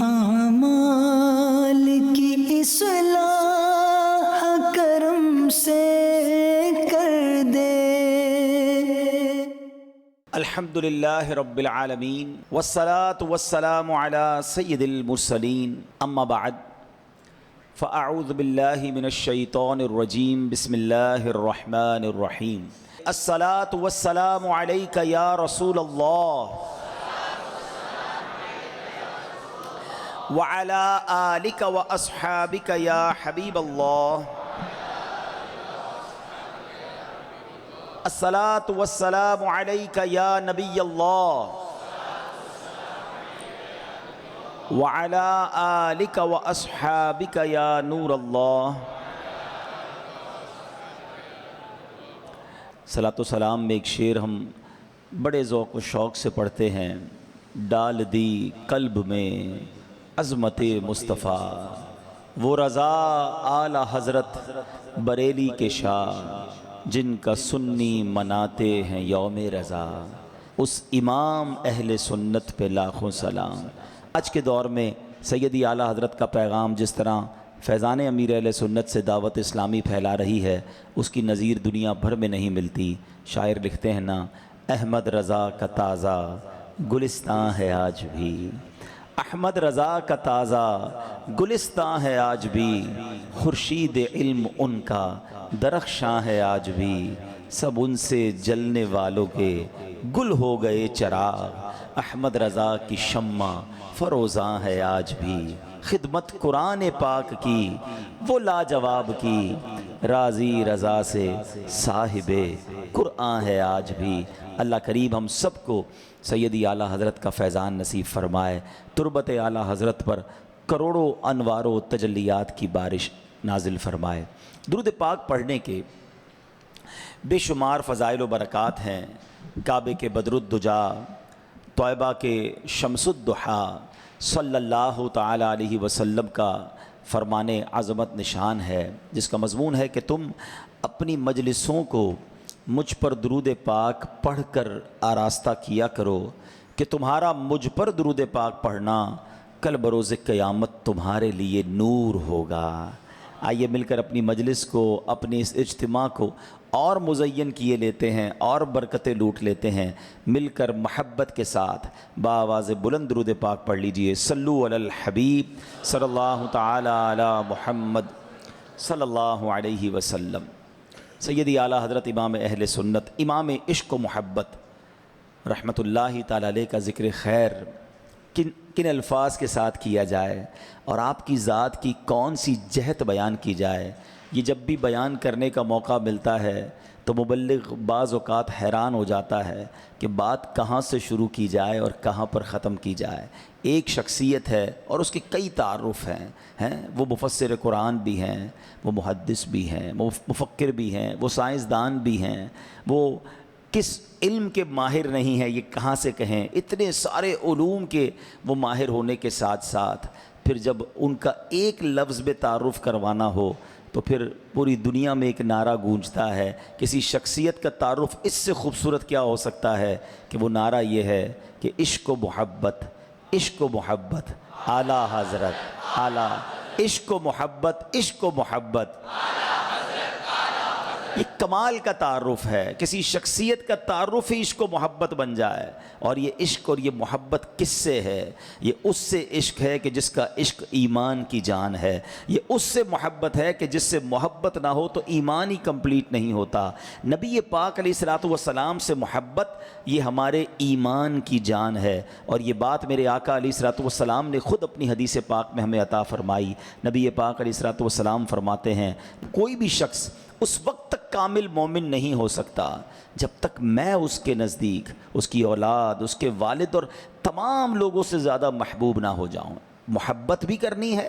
اعمال کی اصلاح کرم سے کر دے۔ الحمدللہ رب العالمین والصلاة والسلام علی سید المرسلین، اما بعد فاعوذ باللہ من الشیطان الرجیم، بسم اللہ الرحمن الرحیم۔ الصلاة والسلام علیک یا رسول اللہ وعلی آلک واصحابک یا حبیب اللہ۔ الصلاة والسلام علیک یا نبی اللہ وعلی آلک واصحابک یا نور اللہ۔ صلاۃ و سلام میں ایک شعر ہم بڑے ذوق و شوق سے پڑھتے ہیں۔ ڈال دی قلب میں عظمت مصطفیٰ، وہ رضا اعلیٰ حضرت بریلی کے شاہ، جن کا سنی مناتے ہیں یوم رضا۔ اس امام اہل سنت پہ لاکھوں سلام۔ آج کے دور میں سیدی اعلیٰ حضرت کا پیغام جس طرح فیضان امیر اہل سنت سے دعوت اسلامی پھیلا رہی ہے، اس کی نظیر دنیا بھر میں نہیں ملتی۔ شاعر لکھتے ہیں نا، احمد رضا کا تازہ گلستاں ہے آج بھی، احمد رضا کا تازہ گلستاں ہے آج بھی، خورشید علم ان کا درخشاں ہے آج بھی، سب ان سے جلنے والوں کے گل ہو گئے چراغ، احمد رضا کی شمع فروزاں ہے آج بھی، خدمت قرآن پاک کی وہ لاجواب کی، راضی رضا سے صاحب قرآن ہے آج بھی۔ اللہ کریم ہم سب کو سیدی اعلیٰ حضرت کا فیضان نصیب فرمائے، تربت اعلیٰ حضرت پر کروڑوں انوار و تجلیات کی بارش نازل فرمائے۔ درود پاک پڑھنے کے بے شمار فضائل و برکات ہیں۔ کعبے کے بدر الدجا، طیبہ کے شمس الضحیٰ، صلی اللہ تعالی علیہ وسلم کا فرمان عظمت نشان ہے، جس کا مضمون ہے کہ تم اپنی مجلسوں کو مجھ پر درود پاک پڑھ کر آراستہ کیا کرو کہ تمہارا مجھ پر درود پاک پڑھنا کل بروز قیامت تمہارے لیے نور ہوگا۔ آئیے مل کر اپنی مجلس کو، اپنے اس اجتماع کو اور مزین کیے لیتے ہیں اور برکتیں لوٹ لیتے ہیں۔ مل کر محبت کے ساتھ بآواز بلند درود پاک پڑھ لیجئے۔ صلو علی الحبیب صلی اللہ تعالی علی محمد صلی اللہ علیہ وسلم۔ سیدی اعلیٰ حضرت امام اہل سنت، امام عشق و محبت رحمۃ اللہ تعالی علیہ کا ذکر خیر کن الفاظ کے ساتھ کیا جائے اور آپ کی ذات کی کون سی جہت بیان کی جائے، یہ جب بھی بیان کرنے کا موقع ملتا ہے تو مبلغ بعض اوقات حیران ہو جاتا ہے کہ بات کہاں سے شروع کی جائے اور کہاں پر ختم کی جائے۔ ایک شخصیت ہے اور اس کے کئی تعارف ہیں، وہ مفسر قرآن بھی ہیں، وہ محدث بھی ہیں، وہ مفکر بھی ہیں، وہ سائنسدان بھی ہیں، وہ کس علم کے ماہر نہیں ہیں یہ کہاں سے کہیں، اتنے سارے علوم کے وہ ماہر ہونے کے ساتھ ساتھ پھر جب ان کا ایک لفظ میں تعارف کروانا ہو تو پھر پوری دنیا میں ایک نعرہ گونجتا ہے۔ کسی شخصیت کا تعارف اس سے خوبصورت کیا ہو سکتا ہے کہ وہ نعرہ یہ ہے کہ عشق و محبت، عشق و محبت اعلیٰ حضرت، اعلیٰ عشق و محبت، عشق و محبت۔ یہ کمال کا تعارف ہے، کسی شخصیت کا تعارف ہی عشق و محبت بن جائے۔ اور یہ عشق اور یہ محبت کس سے ہے؟ یہ اس سے عشق ہے کہ جس کا عشق ایمان کی جان ہے، یہ اس سے محبت ہے کہ جس سے محبت نہ ہو تو ایمان ہی کمپلیٹ نہیں ہوتا۔ نبی پاک علیہ الصلوۃ والسلام سے محبت یہ ہمارے ایمان کی جان ہے، اور یہ بات میرے آقا علیہ الصلوۃ والسلام نے خود اپنی حدیث پاک میں ہمیں عطا فرمائی۔ نبی پاک علیہ الصلوۃ والسلام فرماتے ہیں کوئی بھی شخص اس وقت تک کامل مومن نہیں ہو سکتا جب تک میں اس کے نزدیک، اس کی اولاد، اس کے والد اور تمام لوگوں سے زیادہ محبوب نہ ہو جاؤں۔ محبت بھی کرنی ہے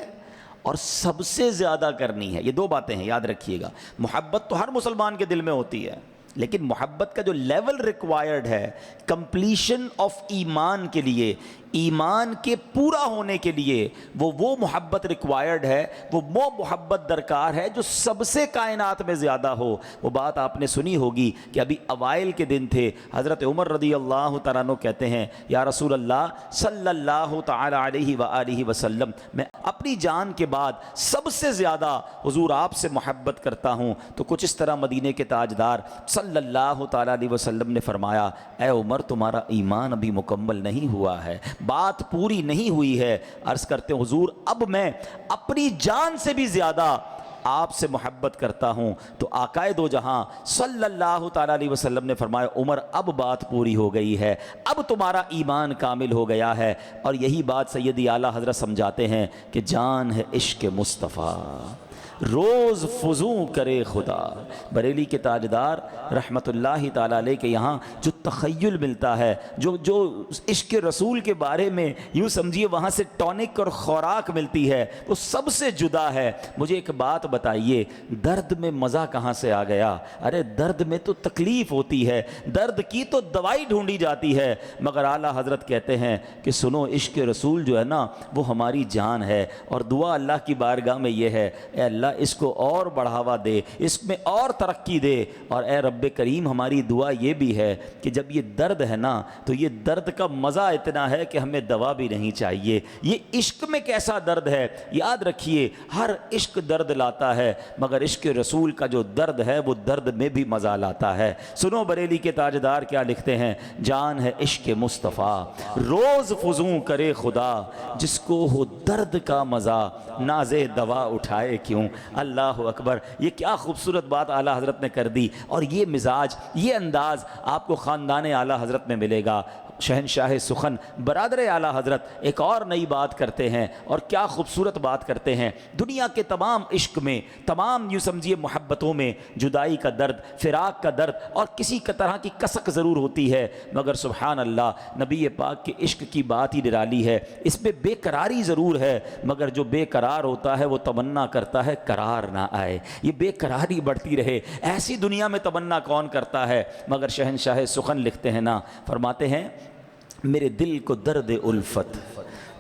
اور سب سے زیادہ کرنی ہے، یہ دو باتیں ہیں، یاد رکھیے گا۔ محبت تو ہر مسلمان کے دل میں ہوتی ہے، لیکن محبت کا جو لیول ریکوائرڈ ہے کمپلیشن آف ایمان کے لیے، ایمان کے پورا ہونے کے لیے، وہ محبت ریکوائرڈ ہے، وہ محبت درکار ہے جو سب سے کائنات میں زیادہ ہو۔ وہ بات آپ نے سنی ہوگی کہ ابھی اوائل کے دن تھے، حضرت عمر رضی اللہ تعالیٰ عنہ کہتے ہیں یا رسول اللہ صلی اللہ تعالیٰ علیہ وآلہ وسلم، میں اپنی جان کے بعد سب سے زیادہ حضور آپ سے محبت کرتا ہوں۔ تو کچھ اس طرح مدینے کے تاجدار صلی اللہ تعالیٰ علیہ وسلم نے فرمایا اے عمر تمہارا ایمان ابھی مکمل نہیں ہوا ہے، بات پوری نہیں ہوئی ہے۔ عرض کرتے ہیں حضور اب میں اپنی جان سے بھی زیادہ آپ سے محبت کرتا ہوں۔ تو آقا دو جہاں صلی اللہ تعالیٰ علیہ وسلم نے فرمایا عمر اب بات پوری ہو گئی ہے، اب تمہارا ایمان کامل ہو گیا ہے۔ اور یہی بات سیدی اعلیٰ حضرت سمجھاتے ہیں کہ جان ہے عشق مصطفیٰ روز فزوں کرے خدا۔ بریلی کے تاجدار رحمت اللہ تعالیٰ علیہ کے یہاں جو تخیل ملتا ہے، جو عشق رسول کے بارے میں یوں سمجھیے وہاں سے ٹونک اور خوراک ملتی ہے وہ سب سے جدا ہے۔ مجھے ایک بات بتائیے، درد میں مزہ کہاں سے آ گیا؟ ارے درد میں تو تکلیف ہوتی ہے، درد کی تو دوائی ڈھونڈی جاتی ہے، مگر اعلیٰ حضرت کہتے ہیں کہ سنو عشق رسول جو ہے نا وہ ہماری جان ہے۔ اور دعا اللہ کی بارگاہ میں یہ ہے اے اللہ اس کو اور بڑھاوا دے، اس میں اور ترقی دے۔ اور اے رب کریم ہماری دعا یہ بھی ہے کہ جب یہ درد ہے نا تو یہ درد کا مزہ اتنا ہے کہ ہمیں دوا بھی نہیں چاہیے۔ یہ عشق میں کیسا درد ہے، یاد رکھیے ہر عشق درد لاتا ہے، مگر عشق رسول کا جو درد ہے وہ درد میں بھی مزہ لاتا ہے۔ سنو بریلی کے تاجدار کیا لکھتے ہیں، جان ہے عشق مصطفیٰ روز فزوں کرے خدا، جس کو ہو درد کا مزہ نازے دوا اٹھائے کیوں۔ اللہ اکبر، یہ کیا خوبصورت بات اعلیٰ حضرت نے کر دی۔ اور یہ مزاج، یہ انداز آپ کو خاندان اعلیٰ حضرت میں ملے گا۔ شہنشاہ سخن برادر اعلیٰ حضرت ایک اور نئی بات کرتے ہیں، اور کیا خوبصورت بات کرتے ہیں۔ دنیا کے تمام عشق میں، تمام یوں سمجھیے محبتوں میں جدائی کا درد، فراق کا درد اور کسی طرح کی کسک ضرور ہوتی ہے، مگر سبحان اللہ نبی پاک کے عشق کی بات ہی نرالی ہے۔ اس میں بے قراری ضرور ہے، مگر جو بے قرار ہوتا ہے وہ تمنا کرتا ہے قرار نہ آئے، یہ بے قراری بڑھتی رہے۔ ایسی دنیا میں تمنا کون کرتا ہے؟ مگر شہنشاہ سخن لکھتے ہیں نا، فرماتے ہیں میرے دل کو درد الفت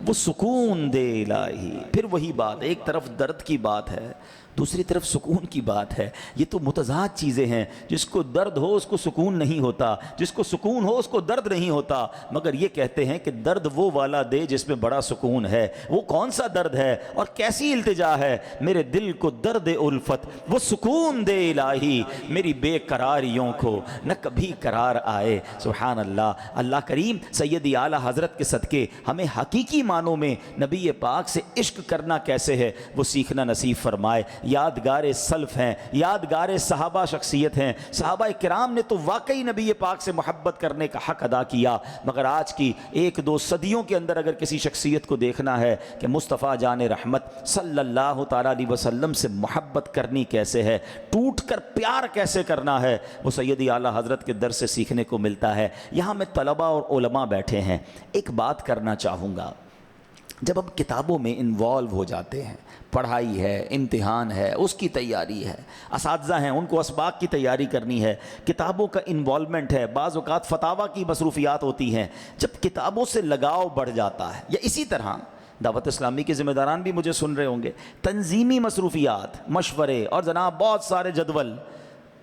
وہ سکون دے الہی۔ پھر وہی بات، ایک طرف درد کی بات ہے دوسری طرف سکون کی بات ہے، یہ تو متضاد چیزیں ہیں۔ جس کو درد ہو اس کو سکون نہیں ہوتا، جس کو سکون ہو اس کو درد نہیں ہوتا، مگر یہ کہتے ہیں کہ درد وہ والا دے جس میں بڑا سکون ہے۔ وہ کون سا درد ہے اور کیسی التجا ہے؟ میرے دل کو درد الفت وہ سکون دے الہی، میری بے قراریوں کو نہ کبھی قرار آئے۔ سبحان اللہ۔ اللہ کریم سیدی اعلیٰ حضرت کے صدقے ہمیں حقیقی معنوں میں نبی پاک سے عشق کرنا کیسے ہے وہ سیکھنا نصیب فرمائے۔ یادگار سلف ہیں، یادگار صحابہ شخصیت ہیں۔ صحابہ کرام نے تو واقعی نبی پاک سے محبت کرنے کا حق ادا کیا، مگر آج کی ایک دو صدیوں کے اندر اگر کسی شخصیت کو دیکھنا ہے کہ مصطفیٰ جان رحمت صلی اللہ تعالیٰ علیہ وسلم سے محبت کرنی کیسے ہے، ٹوٹ کر پیار کیسے کرنا ہے، وہ سیدی اعلیٰ حضرت کے در سے سیکھنے کو ملتا ہے۔ یہاں میں طلباء اور علماء بیٹھے ہیں، ایک بات کرنا چاہوں گا۔ جب ہم کتابوں میں انوالو ہو جاتے ہیں، پڑھائی ہے، امتحان ہے، اس کی تیاری ہے، اساتذہ ہیں ان کو اسباق کی تیاری کرنی ہے، کتابوں کا انوالومنٹ ہے، بعض اوقات فتاویٰ کی مصروفیات ہوتی ہیں، جب کتابوں سے لگاؤ بڑھ جاتا ہے، یا اسی طرح دعوت اسلامی کے ذمہ داران بھی مجھے سن رہے ہوں گے، تنظیمی مصروفیات، مشورے اور جناب بہت سارے جدول،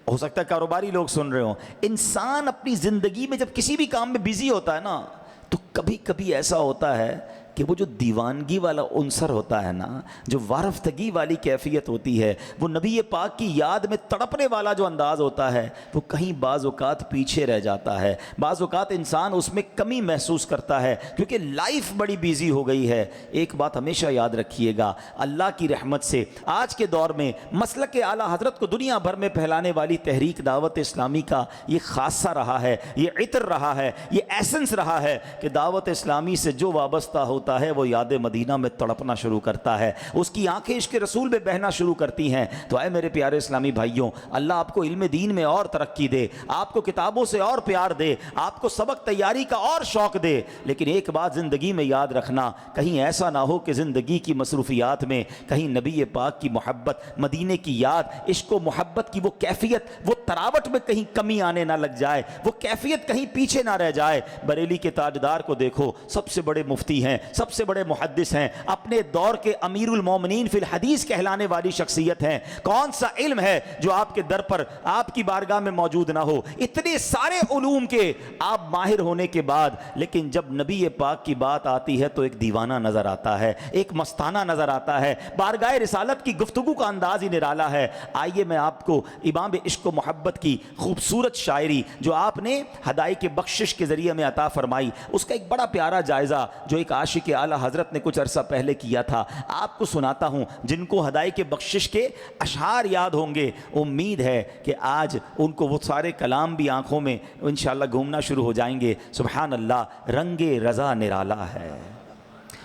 ہو سکتا ہے کاروباری لوگ سن رہے ہوں، انسان اپنی زندگی میں جب کسی بھی کام میں بیزی ہوتا ہے نا تو کبھی کبھی ایسا ہوتا ہے کہ وہ جو دیوانگی والا عنصر ہوتا ہے نا، جو وارفتگی والی کیفیت ہوتی ہے، وہ نبی پاک کی یاد میں تڑپنے والا جو انداز ہوتا ہے، وہ کہیں بعض اوقات پیچھے رہ جاتا ہے، بعض اوقات انسان اس میں کمی محسوس کرتا ہے کیونکہ لائف بڑی بیزی ہو گئی ہے۔ ایک بات ہمیشہ یاد رکھیے گا، اللہ کی رحمت سے آج کے دور میں مسلک اعلیٰ حضرت کو دنیا بھر میں پھیلانے والی تحریک دعوت اسلامی کا یہ خاصہ رہا ہے، یہ عطر رہا ہے، یہ ایسنس رہا ہے کہ دعوت اسلامی سے جو وابستہ ہوتا ہے وہ یاد مدینہ میں تڑپنا شروع کرتا ہے، اس کی آنکھیں عشق رسول میں بہنا شروع کرتی ہیں۔ تو اے میرے پیارے اسلامی بھائیوں، اللہ آپ کو علم دین میں اور ترقی دے، آپ کو کتابوں سے اور پیار دے، آپ کو سبق تیاری کا اور شوق دے، لیکن ایک بات زندگی میں یاد رکھنا، کہیں ایسا نہ ہو کہ زندگی کی مصروفیات میں کہیں نبی پاک کی محبت، مدینے کی یاد، عشق و محبت کی وہ کیفیت، وہ تراوٹ میں کہیں کمی آنے نہ لگ جائے، وہ کیفیت کہیں پیچھے نہ رہ جائے۔ بریلی کے تاجدار کو دیکھو، سب سے بڑے مفتی ہیں، سب سے بڑے محدث ہیں، اپنے دور کے امیر المومنین فی الحدیث کہلانے والی شخصیت ہیں۔ کون سا علم ہے جو آپ کے در پر، آپ کی بارگاہ میں موجود نہ ہو؟ اتنے سارے علوم کے آپ ماہر ہونے کے بعد، لیکن جب نبی پاک کی بات آتی ہے تو ایک دیوانہ نظر آتا ہے، ایک مستانہ نظر آتا ہے۔ بارگاہ رسالت کی گفتگو کا انداز ہی نرالا ہے۔ آئیے میں آپ کو امام عشق و محبت کی خوبصورت شاعری جو آپ نے ہدایت کے بخشش کے ذریعے میں عطا فرمائی، اس کا ایک بڑا پیارا جائزہ جو ایک عاشق اعلیٰ حضرت نے کچھ عرصہ پہلے کیا تھا، آپ کو سناتا ہوں۔ جن کو ہدایت کے بخشش کے اشعار یاد ہوں گے، امید ہے کہ آج ان کو وہ سارے کلام بھی آنکھوں میں انشاءاللہ گھومنا شروع ہو جائیں گے۔ سبحان اللہ، رنگ رضا نرالا ہے۔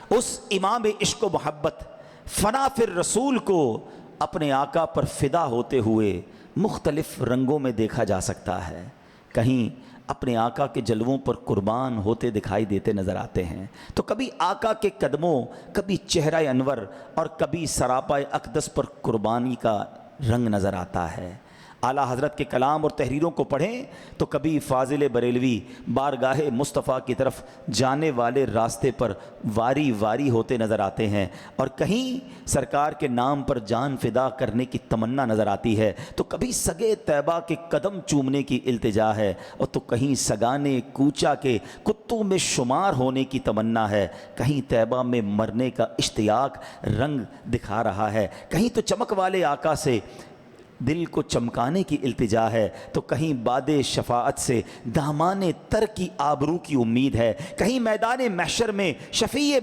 اس امام عشق و محبت فنا فی الرسول کو اپنے آقا پر فدا ہوتے ہوئے مختلف رنگوں میں دیکھا جا سکتا ہے۔ کہیں اپنے آقا کے جلووں پر قربان ہوتے دکھائی دیتے نظر آتے ہیں، تو کبھی آقا کے قدموں، کبھی چہرہ انور، اور کبھی سراپا اقدس پر قربانی کا رنگ نظر آتا ہے۔ اعلیٰ حضرت کے کلام اور تحریروں کو پڑھیں تو کبھی فاضل بریلوی بارگاہ مصطفیٰ کی طرف جانے والے راستے پر واری واری ہوتے نظر آتے ہیں، اور کہیں سرکار کے نام پر جان فدا کرنے کی تمنا نظر آتی ہے، تو کبھی سگے طیبہ کے قدم چومنے کی التجا ہے، اور تو کہیں سگانے کوچا کے کتوں میں شمار ہونے کی تمنا ہے۔ کہیں طیبہ میں مرنے کا اشتیاق رنگ دکھا رہا ہے، کہیں تو چمک والے آقا سے دل کو چمکانے کی التجا ہے، تو کہیں باد شفاعت سے دامان تر کی آبرو کی امید ہے، کہیں میدان محشر میں شفیع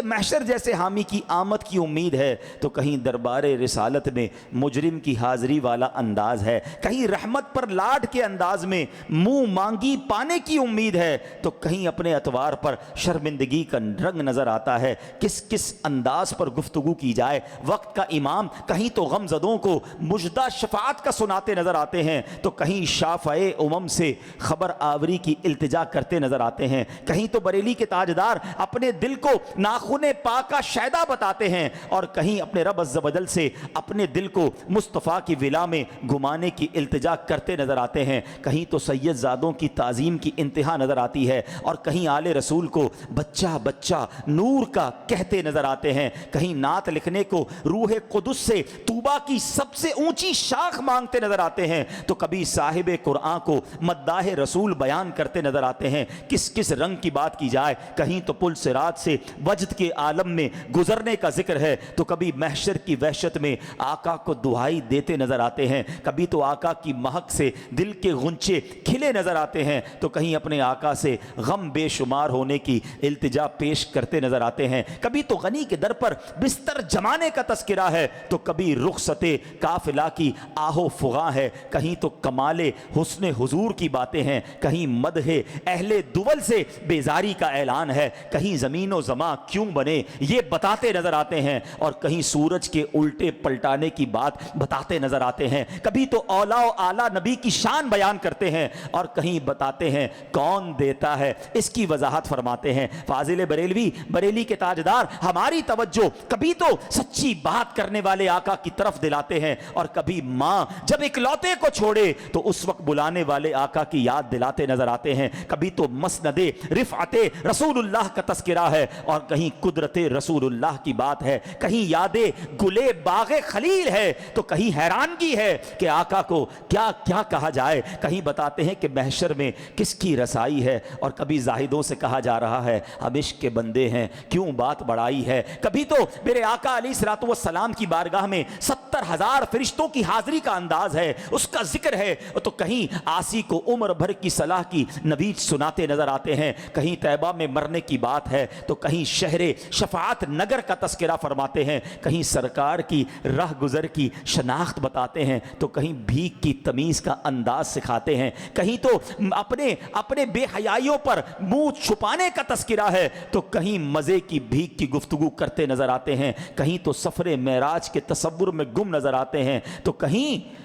محشر جیسے حامی کی آمد کی امید ہے، تو کہیں دربار رسالت میں مجرم کی حاضری والا انداز ہے، کہیں رحمت پر لاڈ کے انداز میں منہ مانگی پانے کی امید ہے، تو کہیں اپنے اتوار پر شرمندگی کا رنگ نظر آتا ہے۔ کس انداز پر گفتگو کی جائے؟ وقت کا امام کہیں تو غم زدوں کو مجدہ شفاعت کا سناتے نظر آتے ہیں، تو کہیں شافع امم سے خبر آوری کی التجا کرتے نظر آتے ہیں، کہیں تو بریلی کے تاجدار اپنے دل کو ناخن پاک کا شیدا بتاتے ہیں، اور کہیں اپنے رب عز و جل سے اپنے دل کو مصطفیٰ کی ولا میں گمانے کی التجا کرتے نظر آتے ہیں، کہیں تو سید زادوں کی تعظیم کی انتہا نظر آتی ہے، اور کہیں آل رسول کو بچہ بچہ نور کا کہتے نظر آتے ہیں، کہیں نعت لکھنے کو روح قدس سے طوبہ کی سب سے اونچی شاخ مانگتے نظر آتے ہیں، تو کبھی صاحب قرآن کو مداح رسول بیان کرتے نظر آتے ہیں۔ کس رنگ کی بات کی جائے؟ کہیں تو پل صراط سے وجد کے عالم میں گزرنے کا ذکر ہے، تو کبھی محشر کی وحشت میں آقا کو دعائی دیتے نظر آتے ہیں، کبھی تو آقا کی مہک سے دل کے غنچے کھلے نظر آتے ہیں، تو کہیں اپنے آقا سے غم بے شمار ہونے کی التجا پیش کرتے نظر آتے ہیں، کبھی تو غنی کے در پر بستر جمانے کا تذکرہ ہے، تو کبھی رخصت قافلہ کی آہو فغاں ہے، کہیں تو کمال حسن حضور کی باتیں ہیں، کہیں مدح اہل دول سے بیزاری کا اعلان ہے، کہیں زمین و زماں کیوں بنے یہ بتاتے نظر آتے ہیں، اور کہیں سورج کے الٹے پلٹانے کی بات بتاتے نظر آتے ہیں، کبھی تو اولا و اعلیٰ نبی کی شان بیان کرتے ہیں، اور کہیں بتاتے ہیں کون دیتا ہے اس کی وضاحت فرماتے ہیں۔ فاضل بریلوی بریلی کے تاجدار ہماری توجہ کبھی تو سچی بات کرنے والے آقا کی طرف دلاتے ہیں، اور کبھی ماں جب اکلوتے کو چھوڑے تو اس وقت بلانے والے آقا کی یاد دلاتے نظر آتے ہیں، کبھی تو مسند رفعت رسول اللہ کا تذکرہ ہے، اور کہیں قدرت رسول اللہ کی بات ہے، کہیں یاد گلے باغ خلیل ہے، تو کہیں حیرانگی ہے کہ آقا کو کیا کیا کہا جائے، کہیں بتاتے ہیں کہ محشر میں کس کی رسائی ہے، اور کبھی زاہدوں سے کہا جا رہا ہے ہم عشق کے بندے ہیں کیوں بات بڑائی ہے، کبھی تو میرے آقا علیہ الصلوۃ والسلام کی بارگاہ میں 70,000 فرشتوں کی حاضری کا انداز ہے، اس کا ذکر ہے، تو کہیں آسی کو عمر بھر کی صلاح کی نوید سناتے نظر آتے ہیں، کہیں طیبہ میں مرنے کی بات ہے، تو کہیں شہر شفاعت نگر کا تذکرہ فرماتے ہیں، کہیں سرکار کی راہ گزر کی شناخت بتاتے ہیں، تو کہیں بھیک کی تمیز کا انداز سکھاتے ہیں، کہیں تو اپنے بے حیائیوں پر منہ چھپانے کا تذکرہ ہے، تو کہیں مزے کی بھیک کی گفتگو کرتے نظر آتے ہیں، کہیں تو سفر معراج کے تصور میں گم نظر آتے ہیں، تو کہیں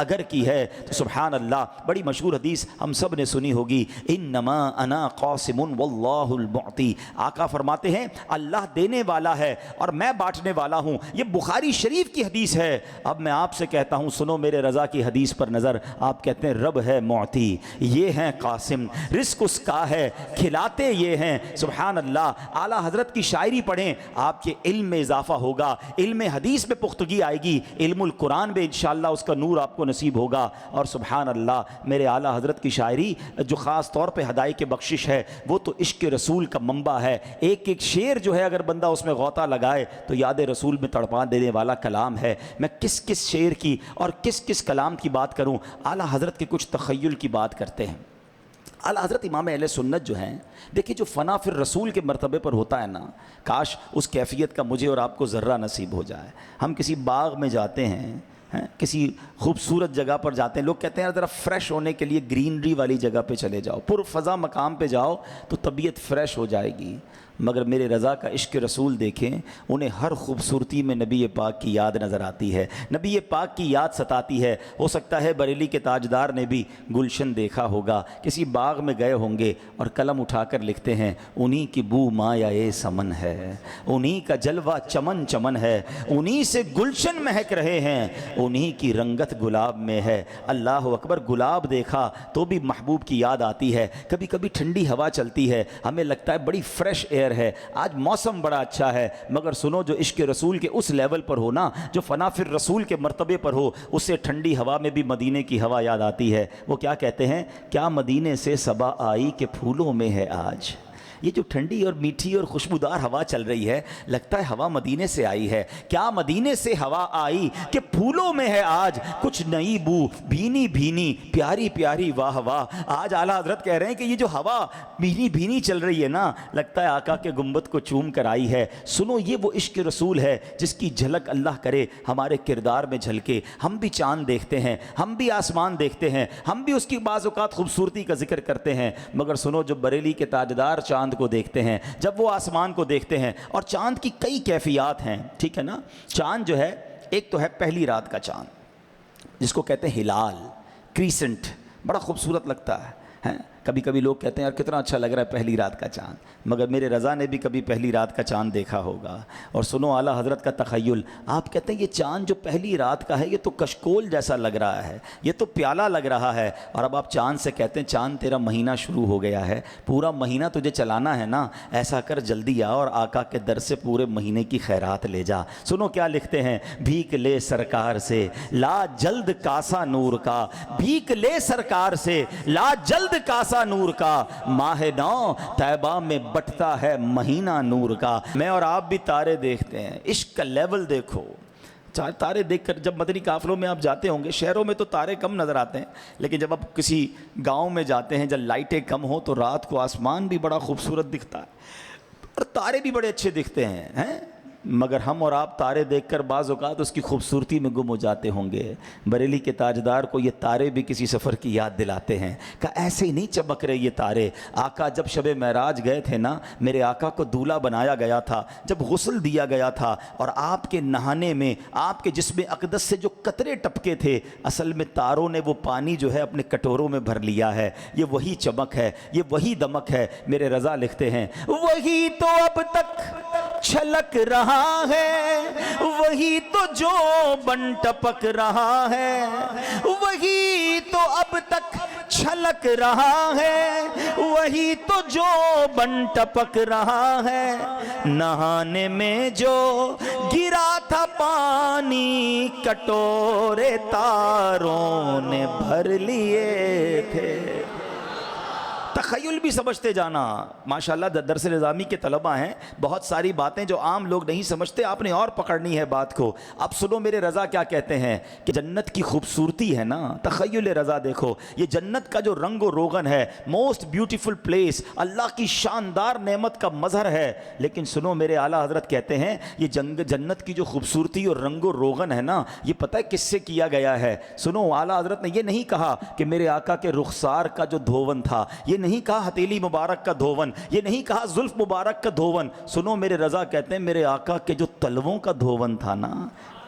اگر کی ہے تو سبحان اللہ. بڑی مشہور حدیث ہم سب نے سنی ہوگی, انما انا قاسم واللہ المعطی. آقا فرماتے ہیں اللہ دینے والا ہے اور میں بانٹنے والا ہوں. یہ بخاری شریف کی حدیث ہے. اب میں آپ سے کہتا ہوں سنو میرے رضا کی حدیث پر نظر. آپ کہتے ہیں رب ہے معطی, یہ ہیں قاسم, رزق اس کا ہے, کھلاتے یہ ہیں. سبحان اللہ. اعلیٰ حضرت کی شاعری پڑھیں, آپ کے علم میں اضافہ ہوگا, علم حدیث میں پختگی آئے گی, علم القرآن میں انشاءاللہ اس کا نور آپ کو نصیب ہوگا. اور سبحان اللہ میرے اعلیٰ حضرت کی شاعری جو خاص طور پہ ہدایت کی بخشش ہے وہ تو عشق رسول کا منبع ہے. ایک ایک شعر جو ہے اگر بندہ اس میں غوطہ لگائے تو یاد رسول میں تڑپا دینے والا کلام ہے. میں کس کس شعر کی اور کس کس کلام کی بات کروں. اعلیٰ حضرت کے کچھ تخیل کی بات کرتے ہیں. اعلیٰ حضرت امام اہل سنت جو ہیں, دیکھیے جو فنا فی الرسول کے مرتبے پر ہوتا ہے نا, کاش اس کیفیت کا مجھے اور آپ کو ذرہ نصیب ہو جائے. ہم کسی باغ میں جاتے ہیں, کسی خوبصورت جگہ پر جاتے ہیں, لوگ کہتے ہیں یار ذرا فریش ہونے کے لیے گرینری والی جگہ پہ چلے جاؤ, پر فضا مقام پہ جاؤ تو طبیعت فریش ہو جائے گی. مگر میرے رضا کا عشق رسول دیکھیں, انہیں ہر خوبصورتی میں نبی پاک کی یاد نظر آتی ہے, نبی پاک کی یاد ستاتی ہے. ہو سکتا ہے بریلی کے تاجدار نے بھی گلشن دیکھا ہوگا, کسی باغ میں گئے ہوں گے اور قلم اٹھا کر لکھتے ہیں انہی کی بو مایہ سمن ہے, انہی کا جلوہ چمن چمن ہے, انہی سے گلشن مہک رہے ہیں, انہی کی رنگت گلاب میں ہے. اللہ اکبر. گلاب دیکھا تو بھی محبوب کی یاد آتی ہے. کبھی کبھی ٹھنڈی ہوا چلتی ہے, ہمیں لگتا ہے بڑی فریش ایئر ہے, آج موسم بڑا اچھا ہے. مگر سنو جو عشق رسول کے اس لیول پر ہو نا, جو فنا فی الرسول کے مرتبے پر ہو, اس سے ٹھنڈی ہوا میں بھی مدینے کی ہوا یاد آتی ہے. وہ کیا کہتے ہیں, کیا مدینے سے صبا آئی کہ پھولوں میں ہے آج. یہ جو ٹھنڈی اور میٹھی اور خوشبودار ہوا چل رہی ہے, لگتا ہے ہوا مدینے سے آئی ہے. کیا مدینے سے ہوا آئی کہ پھولوں میں ہے آج, کچھ نئی بو بھینی بھینی پیاری پیاری واہ واہ. آج اعلیٰ حضرت کہہ رہے ہیں کہ یہ جو ہوا بھینی بھینی چل رہی ہے نا, لگتا ہے آقا کے گنبد کو چوم کر آئی ہے. سنو یہ وہ عشق رسول ہے جس کی جھلک اللہ کرے ہمارے کردار میں جھلکے. ہم بھی چاند دیکھتے ہیں, ہم بھی آسمان دیکھتے ہیں, ہم بھی اس کی بعض اوقات خوبصورتی کا ذکر کرتے ہیں. مگر سنو جو بریلی کے تاجدار چاند کو دیکھتے ہیں, جب وہ آسمان کو دیکھتے ہیں, اور چاند کی کئی کیفیات ہیں, ٹھیک ہے نا. چاند جو ہے ایک تو ہے پہلی رات کا چاند جس کو کہتے ہیں ہلال, کریسنٹ, بڑا خوبصورت لگتا ہے. کبھی کبھی لوگ کہتے ہیں یار کتنا اچھا لگ رہا ہے پہلی رات کا چاند, مگر میرے رضا نے بھی کبھی پہلی رات کا چاند دیکھا ہوگا. اور سنو اعلیٰ حضرت کا تخیل, آپ کہتے ہیں یہ چاند جو پہلی رات کا ہے یہ تو کشکول جیسا لگ رہا ہے, یہ تو پیالہ لگ رہا ہے. اور اب آپ چاند سے کہتے ہیں چاند تیرا مہینہ شروع ہو گیا ہے, پورا مہینہ تجھے چلانا ہے نا, ایسا کر جلدی آ اور آقا کے در سے پورے مہینے کی خیرات لے جا. سنو کیا لکھتے ہیں, بھیک لے سرکار سے لا جلد کاسا نور کا, بھیک لے سرکار سے لا جلد کاسا نور کا, ماہ نو طیبہ میں بٹتا ہے مہینہ نور کا. میں اور آپ بھی تارے دیکھتے ہیں, عشق کا لیول دیکھو. تارے دیکھ کر جب مدنی قافلوں میں آپ جاتے ہوں گے, شہروں میں تو تارے کم نظر آتے ہیں, لیکن جب آپ کسی گاؤں میں جاتے ہیں جب لائٹیں کم ہوں تو رات کو آسمان بھی بڑا خوبصورت دکھتا ہے اور تارے بھی بڑے اچھے دکھتے ہیں. مگر ہم اور آپ تارے دیکھ کر بعض اوقات اس کی خوبصورتی میں گم ہو جاتے ہوں گے. بریلی کے تاجدار کو یہ تارے بھی کسی سفر کی یاد دلاتے ہیں کہ ایسے ہی نہیں چمک رہے یہ تارے. آقا جب شب معراج گئے تھے نا, میرے آقا کو دولہا بنایا گیا تھا, جب غسل دیا گیا تھا اور آپ کے نہانے میں آپ کے جسم اقدس سے جو قطرے ٹپکے تھے, اصل میں تاروں نے وہ پانی جو ہے اپنے کٹوروں میں بھر لیا ہے. یہ وہی چمک ہے, یہ وہی دمک ہے. میرے رضا لکھتے ہیں وہی تو اب تک چھلک رہا ہے, وہی تو جو بن ٹپک رہا ہے, وہی تو اب تک چھلک رہا ہے, وہی تو جو بن ٹپک رہا ہے. نہانے میں جو گرا تھا پانی کٹورے تاروں نے بھر لیے تھے. تخیل بھی سمجھتے جانا. ماشاءاللہ درس نظامی کے طلبہ ہیں, بہت ساری باتیں جو عام لوگ نہیں سمجھتے آپ نے اور پکڑنی ہے بات کو. اب سنو میرے رضا کیا کہتے ہیں کہ جنت کی خوبصورتی ہے نا, تخیل رضا دیکھو, یہ جنت کا جو رنگ و روغن ہے, موسٹ بیوٹیفل پلیس, اللہ کی شاندار نعمت کا مظہر ہے. لیکن سنو میرے اعلیٰ حضرت کہتے ہیں یہ جنت کی جو خوبصورتی اور رنگ و روغن ہے نا, یہ پتہ ہے کس سے کیا گیا ہے. سنو اعلیٰ حضرت نے یہ نہیں کہا کہ میرے آقا کے رخسار کا جو دھون تھا, یہ نہیں کہا ہتیلی مبارک کا دھون, یہ نہیں کہا زلف مبارک کا دھون. سنو میرے رضا کہتے ہیں میرے آقا کے جو تلووں کا دھون تھا نا,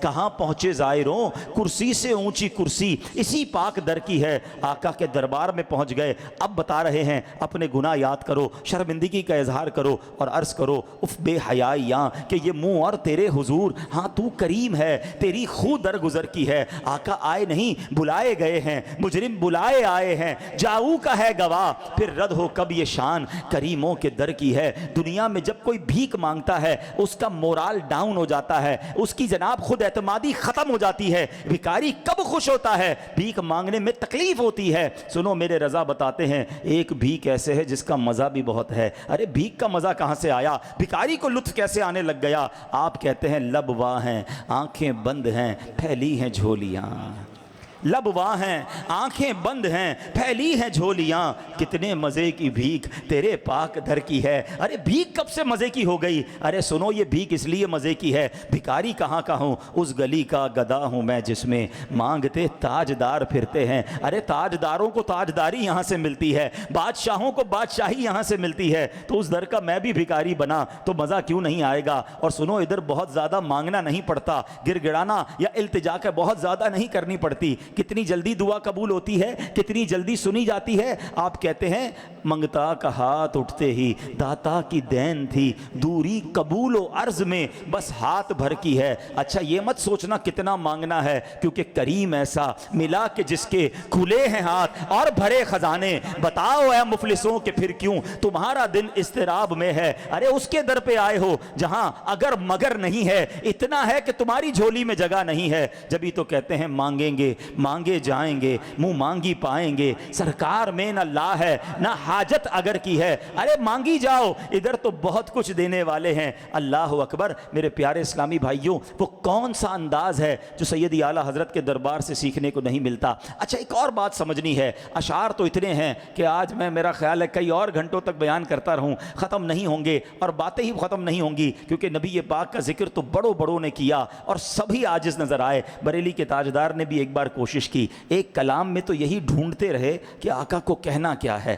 کہاں پہنچے زائروں کرسی سے اونچی کرسی اسی پاک در کی ہے۔ آقا کے دربار میں پہنچ گئے، اب بتا رہے ہیں اپنے گناہ یاد کرو، شرمندگی کا اظہار کرو اور عرض کرو اف بے حیائیاں کہ یہ منہ اور تیرے حضور، ہاں تو کریم ہے، تیری خو در گزر کی ہے۔ آقا آئے نہیں بلائے گئے ہیں، مجرم بلائے آئے ہیں، جاؤ کا ہے گواہ، پھر رد ہو کب یہ شان کریموں کے در کی ہے۔ دنیا میں جب کوئی بھیک مانگتا ہے اس کا مورال ڈاؤن ہو جاتا ہے، اس کی جناب خود اعتمادی ختم ہو جاتی ہے۔ بھکاری کب خوش ہوتا ہے؟ بھیک مانگنے میں تکلیف ہوتی ہے۔ سنو میرے رضا بتاتے ہیں ایک بھیک ایسے ہے جس کا مزہ بھی بہت ہے۔ ارے بھیک کا مزہ کہاں سے آیا؟ بھکاری کو لطف کیسے آنے لگ گیا؟ آپ کہتے ہیں لب واہ ہیں آنکھیں بند ہیں پھیلی ہیں جھولیاں، لب واہ ہیں آنکھیں بند ہیں پھیلی ہیں جھولیاں، کتنے مزے کی بھیک تیرے پاک در کی ہے۔ ارے بھیک کب سے مزے کی ہو گئی؟ ارے سنو یہ بھیک اس لیے مزے کی ہے، بھکاری کہاں کا ہوں، اس گلی کا گدا ہوں میں جس میں مانگتے تاجدار پھرتے ہیں۔ ارے تاجداروں کو تاجداری یہاں سے ملتی ہے، بادشاہوں کو بادشاہی یہاں سے ملتی ہے، تو اس در کا میں بھی بھکاری بنا تو مزہ کیوں نہیں آئے گا؟ اور سنو ادھر بہت زیادہ مانگنا نہیں پڑتا، گر گڑانا یا التجا کا بہت زیادہ نہیں کرنی پڑتی۔ کتنی جلدی دعا قبول ہوتی ہے، کتنی جلدی سنی جاتی ہے۔ آپ کہتے ہیں منگتا کا ہاتھ اٹھتے ہی داتا کی دین تھی، دوری قبول و عرض میں بس ہاتھ بھر کی ہے۔ اچھا یہ مت سوچنا کتنا مانگنا ہے، کیونکہ کریم ایسا ملا کہ جس کے کھلے ہیں ہاتھ اور بھرے خزانے۔ بتاؤ اے مفلسوں کہ پھر کیوں تمہارا دل اضطراب میں ہے؟ ارے اس کے در پہ آئے ہو جہاں اگر مگر نہیں ہے، اتنا ہے کہ تمہاری جھولی میں جگہ نہیں ہے۔ جبھی تو کہتے ہیں مانگیں گے مانگے جائیں گے، منہ مانگی پائیں گے، سرکار میں نہ لا ہے نہ حاجت اگر کی ہے۔ ارے مانگی جاؤ، ادھر تو بہت کچھ دینے والے ہیں۔ اللہ اکبر۔ میرے پیارے اسلامی بھائیوں، وہ کون سا انداز ہے جو سیدی اعلیٰ حضرت کے دربار سے سیکھنے کو نہیں ملتا؟ اچھا ایک اور بات سمجھنی ہے، اشعار تو اتنے ہیں کہ آج میں میرا خیال ہے کئی اور گھنٹوں تک بیان کرتا رہوں، ختم نہیں ہوں گے اور باتیں ہی ختم نہیں ہوں گی، کیونکہ نبی پاک کا ذکر تو بڑوں نے کیا اور سبھی عاجز نظر آئے۔ بریلی کے تاجدار نے بھی ایک بار کوشش کی، ایک کلام میں تو یہی ڈھونڈتے رہے کہ آقا کو کہنا کیا ہے۔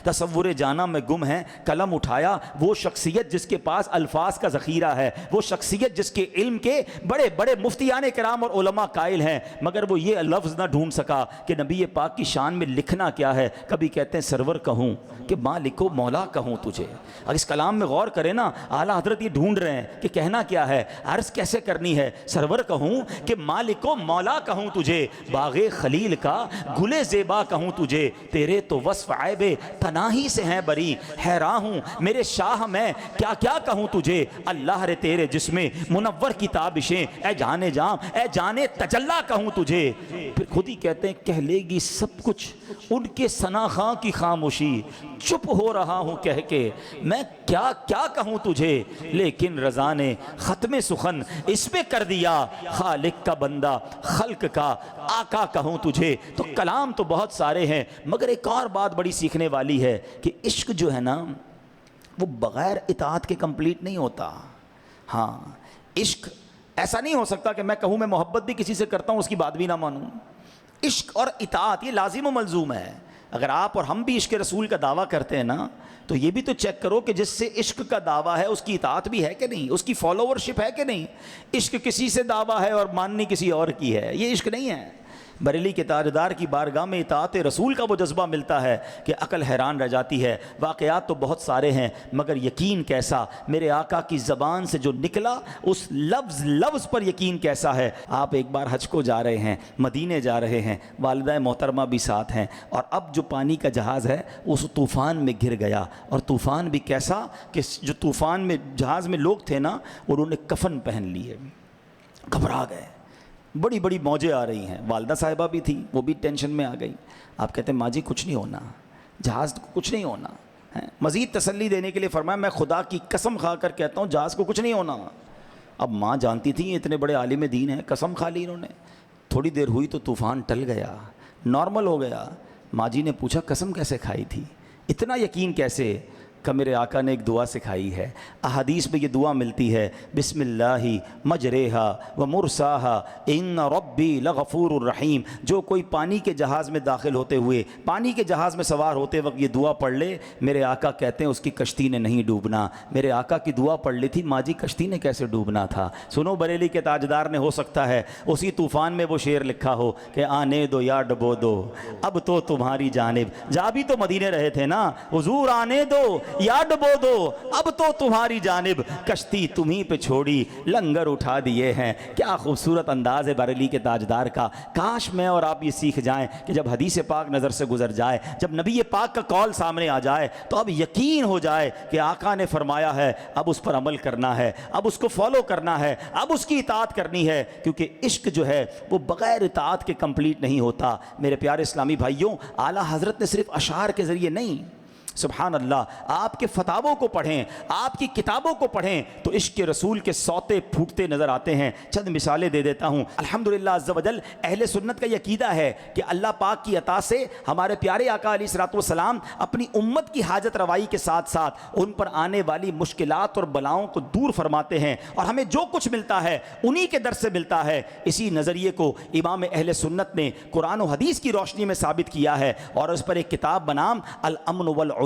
تصور جانا میں گم ہے، قلم اٹھایا وہ شخصیت جس کے پاس الفاظ کا ذخیرہ ہے، وہ شخصیت جس کے علم کے بڑے بڑے مفتیان کرام اور علماء قائل ہیں، مگر وہ یہ لفظ نہ ڈھونڈ سکا کہ نبی پاک کی شان میں لکھنا کیا ہے۔ کبھی کہتے ہیں سرور کہوں کہ مالک و مولا کہوں تجھے۔ اگر اس کلام میں غور کریں نا، اعلیٰ حضرت یہ ڈھونڈ رہے ہیں کہ کہنا کیا ہے، عرض کیسے کرنی ہے۔ سرور کہوں کہ مالک و مولا کہوں تجھے، باغ خلیل کا گلے زیبا کہوں تجھے، تیرے تو وصف عیب تناہی سے ہیں بری، حیران ہوں میرے شاہ میں کیا کیا کہوں تجھے۔ اللہ رے تیرے جس میں منور کی تابشیں، اے جانے جام اے جانے تجلا کہوں تجھے۔ پھر خود ہی کہتے ہیں کہہ لے گی سب کچھ ان کے ثنا خاں کی خاموشی، چپ ہو رہا ہوں کہہ کے میں کیا کیا کہوں تجھے، لیکن رضا نے ختم سخن اس پہ کر دیا، خالق کا بندہ خلق کا آقا کہوں تجھے۔ تو کلام تو بہت سارے ہیں، مگر ایک اور بات بڑی سیکھنے والی ہے کہ عشق جو ہے نا وہ بغیر اطاعت کے کمپلیٹ نہیں ہوتا۔ ہاں عشق ایسا نہیں ہو سکتا کہ میں کہوں میں محبت بھی کسی سے کرتا ہوں اس کی بات بھی نہ مانوں۔ عشق اور اطاعت یہ لازم و ملزوم ہے۔ اگر آپ اور ہم بھی عشق رسول کا دعویٰ کرتے ہیں نا تو یہ بھی تو چیک کرو کہ جس سے عشق کا دعویٰ ہے اس کی اطاعت بھی ہے کہ نہیں، اس کی فالوورشپ ہے کہ نہیں۔ عشق کسی سے دعویٰ ہے اور ماننی کسی اور کی ہے، یہ عشق نہیں ہے۔ بریلی کے تاجدار کی بارگاہ میں اطاعت رسول کا وہ جذبہ ملتا ہے کہ عقل حیران رہ جاتی ہے۔ واقعات تو بہت سارے ہیں مگر یقین کیسا، میرے آقا کی زبان سے جو نکلا اس لفظ پر یقین کیسا ہے۔ آپ ایک بار حج کو جا رہے ہیں، مدینے جا رہے ہیں، والدہ محترمہ بھی ساتھ ہیں، اور اب جو پانی کا جہاز ہے اس طوفان میں گر گیا، اور طوفان بھی کیسا کہ جو طوفان میں جہاز میں لوگ تھے نا انہوں نے کفن پہن لیے، گھبرا گئے، بڑی بڑی موجیں آ رہی ہیں۔ والدہ صاحبہ بھی تھی، وہ بھی ٹینشن میں آ گئی۔ آپ کہتے ہیں ماں جی کچھ نہیں ہونا، جہاز کو کچھ نہیں ہونا۔ مزید تسلی دینے کے لیے فرمایا میں خدا کی قسم کھا کر کہتا ہوں جہاز کو کچھ نہیں ہونا۔ اب ماں جانتی تھی اتنے بڑے عالم دین ہیں، قسم کھا لی انہوں نے۔ تھوڑی دیر ہوئی تو طوفان ٹل گیا، نارمل ہو گیا۔ ماں جی نے پوچھا قسم کیسے کھائی تھی، اتنا یقین کیسے؟ کا میرے آقا نے ایک دعا سکھائی ہے. احادیث میں یہ دعا ملتی ہے, بسم اللہ مجریہا و مرساہا ان ربی لغفور الرحیم. جو کوئی پانی کے جہاز میں داخل ہوتے ہوئے, پانی کے جہاز میں سوار ہوتے وقت یہ دعا پڑھ لے, میرے آقا کہتے ہیں اس کی کشتی نے نہیں ڈوبنا. میرے آقا کی دعا پڑھ لی تھی, ماں جی کشتی نے کیسے ڈوبنا تھا. سنو بریلی کے تاجدار نے, ہو سکتا ہے اسی طوفان میں وہ شعر لکھا ہو کہ آنے دو یا ڈبو دو اب تو تمہاری جانب. جا بھی تو مدینے رہے تھے نا, حضور آنے دو یا ڈبو دو اب تو تمہاری جانب, کشتی تمہیں پہ چھوڑی لنگر اٹھا دیے ہیں. کیا خوبصورت انداز ہے بریلی کے تاجدار کا. کاش میں اور آپ یہ سیکھ جائیں کہ جب حدیث پاک نظر سے گزر جائے, جب نبی پاک کا قول سامنے آ جائے تو اب یقین ہو جائے کہ آقا نے فرمایا ہے, اب اس پر عمل کرنا ہے, اب اس کو فالو کرنا ہے, اب اس کی اطاعت کرنی ہے. کیونکہ عشق جو ہے وہ بغیر اطاعت کے کمپلیٹ نہیں ہوتا. میرے پیارے اسلامی بھائیوں, اعلیٰ حضرت نے صرف اشعار کے ذریعے نہیں, سبحان اللہ, آپ کے فتاووں کو پڑھیں, آپ کی کتابوں کو پڑھیں تو عشق رسول کے سوتے پھوٹتے نظر آتے ہیں. چند مثالیں دے دیتا ہوں. الحمدللہ عز و جل اہل سنت کا یہ عقیدہ ہے کہ اللہ پاک کی عطا سے ہمارے پیارے آقا علیہ الصلوۃ والسلام اپنی امت کی حاجت روائی کے ساتھ ساتھ ان پر آنے والی مشکلات اور بلاؤں کو دور فرماتے ہیں, اور ہمیں جو کچھ ملتا ہے انہی کے در سے ملتا ہے. اسی نظریے کو امام اہل سنت نے قرآن و حدیث کی روشنی میں ثابت کیا ہے, اور اس پر ایک کتاب بنام الامن والعلا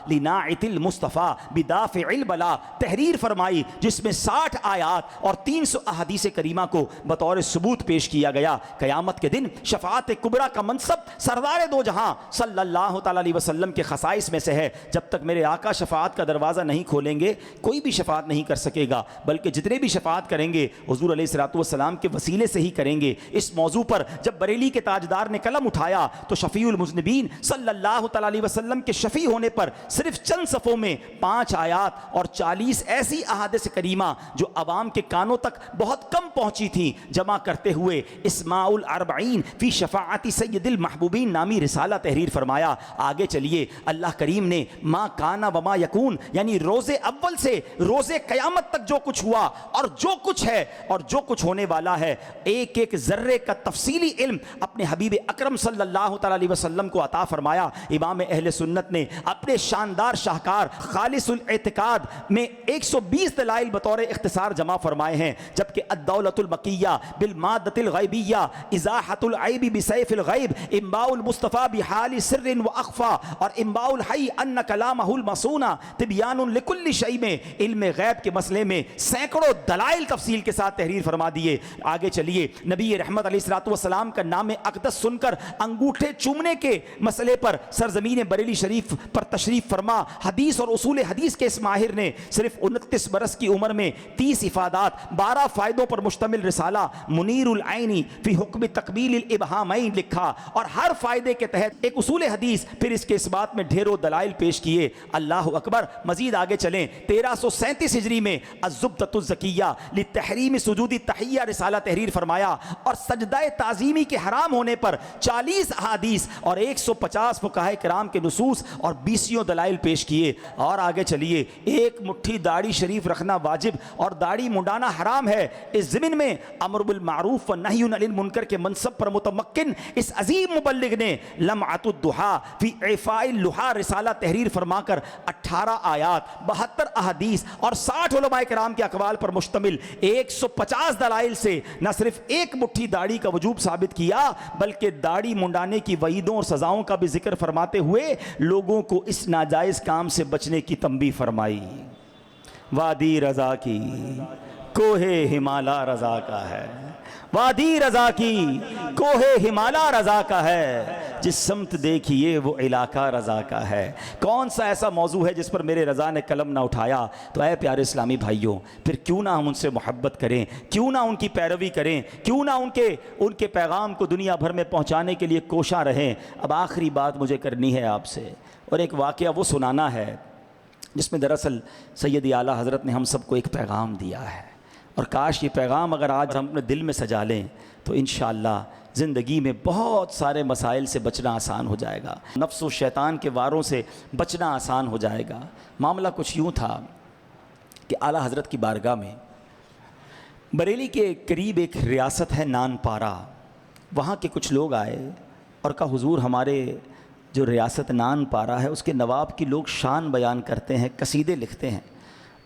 لناعت المصطفیٰ بدافع البلا تحریر فرمائی, جس میں 60 آیات اور 300 احادیث کریمہ کو بطور ثبوت پیش کیا گیا. قیامت کے دن شفاعت کبریٰ کا منصب سردار دو جہاں صلی اللہ تعالیٰ علیہ وسلم کے خصائص میں سے ہے. جب تک میرے آقا شفاعت کا دروازہ نہیں کھولیں گے کوئی بھی شفاعت نہیں کر سکے گا, بلکہ جتنے بھی شفاعت کریں گے حضور علیہ الصلوۃ والسلام کے وسیلے سے ہی کریں گے. اس موضوع پر جب بریلی کے تاجدار نے قلم اٹھایا تو شفیع المذنبین صلی اللہ تعالیٰ علیہ وسلم کے شفیع ہونے پر صرف چند صفوں میں 5 آیات اور 40 ایسی احادیث کریمہ جو عوام کے کانوں تک بہت کم پہنچی تھیں جمع کرتے ہوئے اسماع الاربعین فی شفاعت سید المحبوبین نامی رسالہ تحریر فرمایا. آگے چلیے, اللہ کریم نے ما کانا وما یکون, یعنی روز اول سے روز قیامت تک جو کچھ ہوا اور جو کچھ ہے اور جو کچھ ہونے والا ہے, ایک ایک ذرے کا تفصیلی علم اپنے حبیب اکرم صلی اللہ تعالیٰ علیہ وسلم کو عطا فرمایا. امام اہل سنت نے اپنے شاندار شاہکار خالص الاعتقاد میں 120 دلائل بطور اختصار جمع فرمائے ہیں, جبکہ الدولۃ البقیہ بالمادۃ الغیبیہ ازاحۃ العیب بسیف الغیب انباء المصطفیٰ بحال سر و اخفا اور انباء الحی ان کلامہ المصون تبیان لکل شیء میں علم غیب کے مسئلے میں سینکڑوں دلائل تفصیل کے ساتھ تحریر فرما دیے. آگے چلیے, نبی رحمت علیہ الصلوۃ والسلام کا نام اقدس سن کر انگوٹھے چومنے کے مسئلے پر سرزمین بریلی شریف پر تشریف فرما حدیث اور اصول حدیث کے اس ماہر نے صرف 29 برس کی عمر میں 30 افادات 12 فائدوں پر مشتمل رسالہ منیر العینی فی حکم تقبیل الابہامین لکھا, اور ہر فائدے کے تحت ایک اصول حدیث, پھر اس کے اس بات میں ڈھیروں دلائل پیش کیے. اللہ اکبر. مزید آگے چلیں, 1337 ہجری میں الزبدۃ الزکیہ لتحریم سجود التحیہ رسالہ تحریر فرمایا, اور سجدہ تعظیمی کے حرام ہونے پر 40 احادیث اور 150 فقہاء کرام کے نصوص اور 20 دلائل پیش کیے. اور آگے چلیے, ایک مٹھی داڑھی شریف رکھنا واجب اور داڑھی منڈانا حرام ہے. اس ضمن میں امر بالمعروف و نہی عن المنکر کے منصب پر متمکن اس عظیم مبلغ نے لمعۃ الضحیٰ فی اعفاء اللحیٰ رسالہ تحریر فرما کر 18 آیات 72 احادیث اور 60 علماء کرام کے اقوال پر مشتمل 150 دلائل سے نہ صرف ایک مٹھی داڑھی کا وجوب ثابت کیا, بلکہ داڑھی منڈانے کی وعیدوں اور سزاؤں کا بھی ذکر فرماتے ہوئے لوگوں کو اس ناجائز کام سے بچنے کی تنبیہ فرمائی. وادی رضا کی کوہ ہمالا رضا کا ہے, وادی رضا کی کوہ ہمالا رضا کا ہے, جس سمت دیکھیے وہ علاقہ رضا کا ہے. کون سا ایسا موضوع ہے جس پر میرے رضا نے قلم نہ اٹھایا؟ تو اے پیارے اسلامی بھائیوں, پھر کیوں نہ ہم ان سے محبت کریں, کیوں نہ ان کی پیروی کریں, کیوں نہ ان کے پیغام کو دنیا بھر میں پہنچانے کے لیے کوشاں رہیں. اب آخری بات مجھے کرنی ہے آپ سے, اور ایک واقعہ وہ سنانا ہے جس میں دراصل سید اعلیٰ حضرت نے ہم سب کو ایک پیغام دیا ہے, اور کاش یہ پیغام اگر آج ہم اپنے دل میں سجا لیں تو انشاءاللہ زندگی میں بہت سارے مسائل سے بچنا آسان ہو جائے گا, نفس و شیطان کے واروں سے بچنا آسان ہو جائے گا. معاملہ کچھ یوں تھا کہ اعلیٰ حضرت کی بارگاہ میں بریلی کے قریب ایک ریاست ہے نان پارا, وہاں کے کچھ لوگ آئے اور کہا حضور ہمارے جو ریاست نان پارا ہے اس کے نواب کی لوگ شان بیان کرتے ہیں، قصیدے لکھتے ہیں،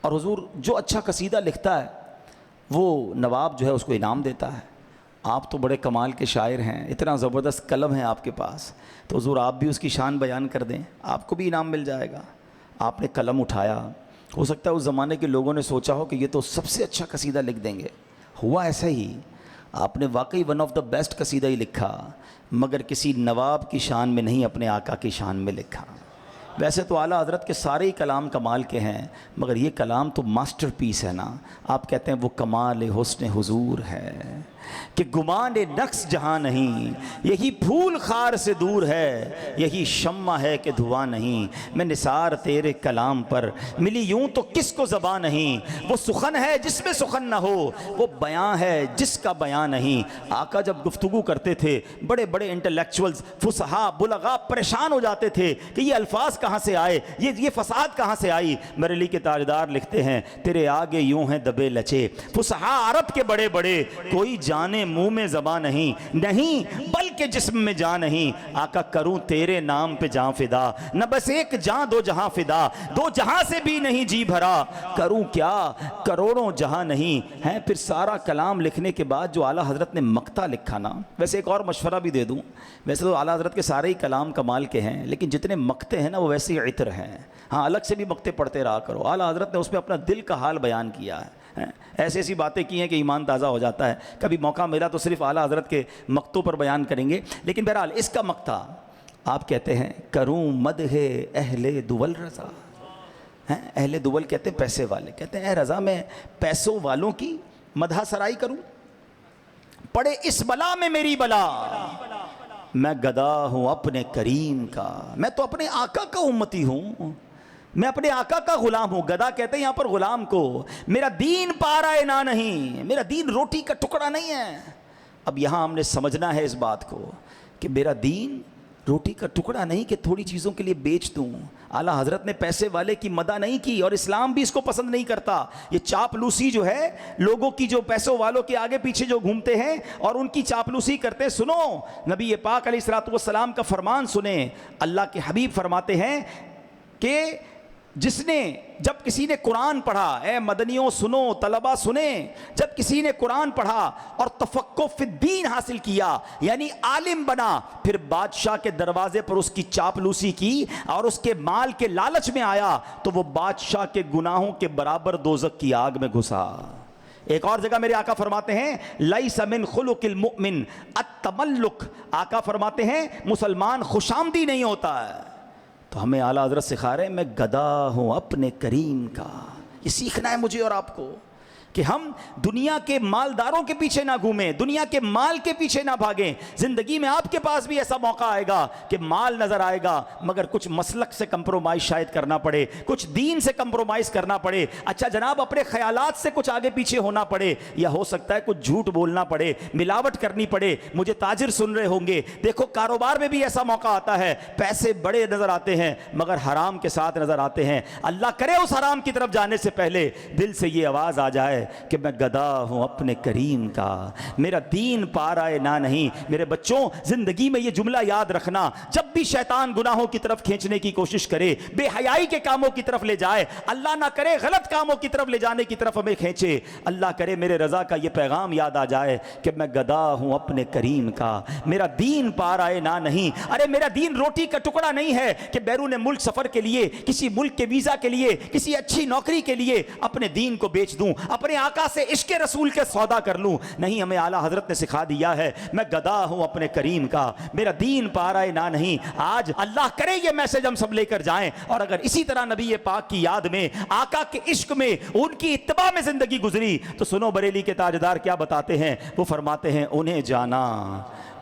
اور حضور جو اچھا قصیدہ لکھتا ہے وہ نواب جو ہے اس کو انعام دیتا ہے۔ آپ تو بڑے کمال کے شاعر ہیں، اتنا زبردست قلم ہے آپ کے پاس، تو حضور آپ بھی اس کی شان بیان کر دیں، آپ کو بھی انعام مل جائے گا۔ آپ نے قلم اٹھایا، ہو سکتا ہے اس زمانے کے لوگوں نے سوچا ہو کہ یہ تو سب سے اچھا قصیدہ لکھ دیں گے، ہوا ایسا ہی، آپ نے واقعی ون آف دا بیسٹ قصیدہ ہی لکھا، مگر کسی نواب کی شان میں نہیں، اپنے آقا کی شان میں لکھا۔ ویسے تو اعلیٰ حضرت کے سارے ہی کلام کمال کے ہیں، مگر یہ کلام تو ماسٹر پیس ہے نا۔ آپ کہتے ہیں وہ کمال حسن حضور ہے کہ گمان نقص جہاں نہیں، یہی پھول خار سے دور ہے، یہی شمع ہے کہ دھواں نہیں۔ میں نثار تیرے کلام پر ملی یوں تو کس کو زباں نہیں، وہ سخن ہے جس میں سخن نہ ہو، وہ بیان ہے جس کا بیان نہیں۔ آقا جب گفتگو کرتے تھے بڑے بڑے انٹلیکچوئلز، فصحاء، بلغاء پریشان ہو جاتے تھے کہ یہ الفاظ کہاں سے آئے، یہ فساد کہاں سے آئی۔ میرے علی کے تاجدار لکھتے ہیں تیرے آگے یوں ہیں دبے لچے، فصحاء عرب کے بڑے بڑے، کوئی جانے منہ میں زباں نہیں، نہیں بلکہ جسم میں جان نہیں۔ آقا کروں تیرے نام پہ جان فدا، نہ بس ایک جان دو جہاں فدا، دو جہاں سے بھی نہیں جی بھرا، کروں کیا کروڑوں جہاں نہیں ہے۔ پھر سارا کلام لکھنے کے بعد جو اعلیٰ حضرت نے مقطع لکھا نا، ویسے ایک اور مشورہ بھی دے دوں، ویسے تو اعلیٰ حضرت کے سارے ہی کلام کمال کے ہیں، لیکن جتنے مقطع ہیں نا وہ ویسے ہی عطر ہیں۔ ہاں الگ سے بھی مقطع پڑھتے رہا کرو، اعلیٰ حضرت نے اس میں اپنا دل کا حال بیان کیا ہے، ایسی ایسی باتیں کی ہیں کہ ایمان تازہ ہو جاتا ہے۔ کبھی موقع ملا تو صرف اعلیٰ حضرت کے مقطعوں پر بیان کریں گے، لیکن بہرحال اس کا مقطع آپ کہتے ہیں کروں مدح اہل دول رضا، اہل دول کہتے ہیں پیسے والے، کہتے ہیں اے رضا میں پیسوں والوں کی مدح سرائی کروں، پڑے اس بلا میں میری بلا، میں گدا ہوں اپنے کریم کا، میں تو اپنے آقا کا امتی ہوں، میں اپنے آقا کا غلام ہوں۔ گدا کہتے ہیں یہاں پر غلام کو، میرا دین پارا نہ نہیں، میرا دین روٹی کا ٹکڑا نہیں ہے۔ اب یہاں ہم نے سمجھنا ہے اس بات کو کہ میرا دین روٹی کا ٹکڑا نہیں کہ تھوڑی چیزوں کے لیے بیچ دوں۔ اعلیٰ حضرت نے پیسے والے کی مدح نہیں کی، اور اسلام بھی اس کو پسند نہیں کرتا۔ یہ چاپلوسی جو ہے، لوگوں کی جو پیسوں والوں کے آگے پیچھے جو گھومتے ہیں اور ان کی چاپلوسی کرتے ہیں، سنو نبی پاک علیہ الصلوۃ والسلام کا فرمان سنیں۔ اللہ کے حبیب فرماتے ہیں کہ جس نے جب کسی نے قرآن پڑھا، اے مدنیوں سنو، طلبہ سنیں، جب کسی نے قرآن پڑھا اور تفقہ فی الدین حاصل کیا، یعنی عالم بنا، پھر بادشاہ کے دروازے پر اس کی چاپلوسی کی اور اس کے مال کے لالچ میں آیا، تو وہ بادشاہ کے گناہوں کے برابر دوزخ کی آگ میں گھسا۔ ایک اور جگہ میرے آقا فرماتے ہیں لیس من خلق المؤمن التملک، آقا فرماتے ہیں مسلمان خوش آمدی نہیں ہوتا ہے۔ تو ہمیں اعلیٰ حضرت سکھا رہے ہیں میں گدا ہوں اپنے کریم کا، یہ سیکھنا ہے مجھے اور آپ کو کہ ہم دنیا کے مالداروں کے پیچھے نہ گھومیں، دنیا کے مال کے پیچھے نہ بھاگیں۔ زندگی میں آپ کے پاس بھی ایسا موقع آئے گا کہ مال نظر آئے گا، مگر کچھ مسلک سے کمپرومائز شاید کرنا پڑے، کچھ دین سے کمپرومائز کرنا پڑے، اچھا جناب اپنے خیالات سے کچھ آگے پیچھے ہونا پڑے، یا ہو سکتا ہے کچھ جھوٹ بولنا پڑے، ملاوٹ کرنی پڑے۔ مجھے تاجر سن رہے ہوں گے، دیکھو کاروبار میں بھی ایسا موقع آتا ہے، پیسے بڑے نظر آتے ہیں مگر حرام کے ساتھ نظر آتے ہیں۔ اللہ کرے اس حرام کی طرف جانے سے پہلے دل سے یہ آواز آ جائے کہ میں گدا ہوں اپنے کریم کا، میرا دین پارا نہ نہیں۔ میرے بچوں زندگی میں یہ جملہ یاد رکھنا، جب بھی شیطان گناہوں کی طرف کھینچنے کی کوشش کرے، بے حیائی کے کاموں کی طرف لے جائے، اللہ نہ کرے غلط کاموں کی طرف لے جانے کی طرف ہمیں کھینچے، اللہ کرے میرے رضا کا یہ پیغام یاد آ جائے کہ میں گدا ہوں اپنے کریم کا، میرا دین پارا نہ نہیں۔ ارے میرا دین روٹی کا ٹکڑا نہیں ہے کہ بیرون ملک سفر کے لیے، کسی ملک کے ویزا کے لیے، کسی اچھی نوکری کے لیے اپنے دین کو بیچ دوں، اپنے آقا سے عشق رسول کے سودا کر لوں۔ نہیں، ہمیں اعلیٰ حضرت نے سکھا دیا ہے میں گدا ہوں اپنے کریم کا، میرا دین پارا نہ نہیں۔ آج اللہ کرے یہ میسج ہم سب لے کر جائیں، اور اگر اسی طرح نبی پاک کی یاد میں، آقا کے عشق میں، ان کی اتباع میں زندگی گزری تو سنو بریلی کے تاجدار کیا بتاتے ہیں، وہ فرماتے ہیں انہیں جانا،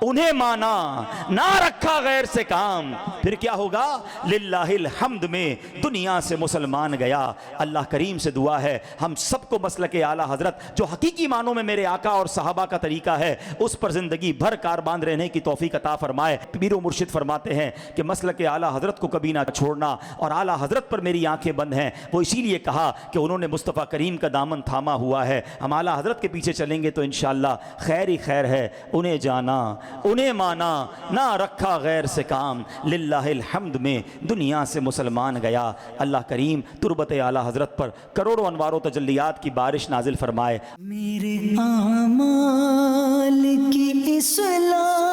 انہیں مانا، نہ رکھا غیر سے کام، پھر کیا ہوگا؟ للہ الحمد میں دنیا سے مسلمان گیا۔ اللہ کریم سے دعا ہے ہم سب کو مسلک اعلیٰ حضرت جو حقیقی معنوں میں میرے آقا اور صحابہ کا طریقہ ہے اس پر زندگی بھر کارباند رہنے کی توفیق عطا فرمائے۔ پیر و مرشد فرماتے ہیں کہ مسلک اعلیٰ حضرت کو کبھی نہ چھوڑنا، اور اعلیٰ حضرت پر میری آنکھیں بند ہیں، وہ اسی لیے کہا کہ انہوں نے مصطفیٰ کریم کا دامن تھاما ہوا ہے۔ ہم اعلیٰ حضرت کے پیچھے چلیں گے تو انشاءاللہ خیر ہی خیر ہے۔ انہیں جانا، انہیں مانا نہ رکھا غیر سے کام، للہ الحمد میں دنیا سے مسلمان گیا۔ اللہ کریم تربت اعلیٰ حضرت پر کروڑوں انوار و تجلیات کی بارش نازل فرمائے۔ میرے اعمال کی اصلاح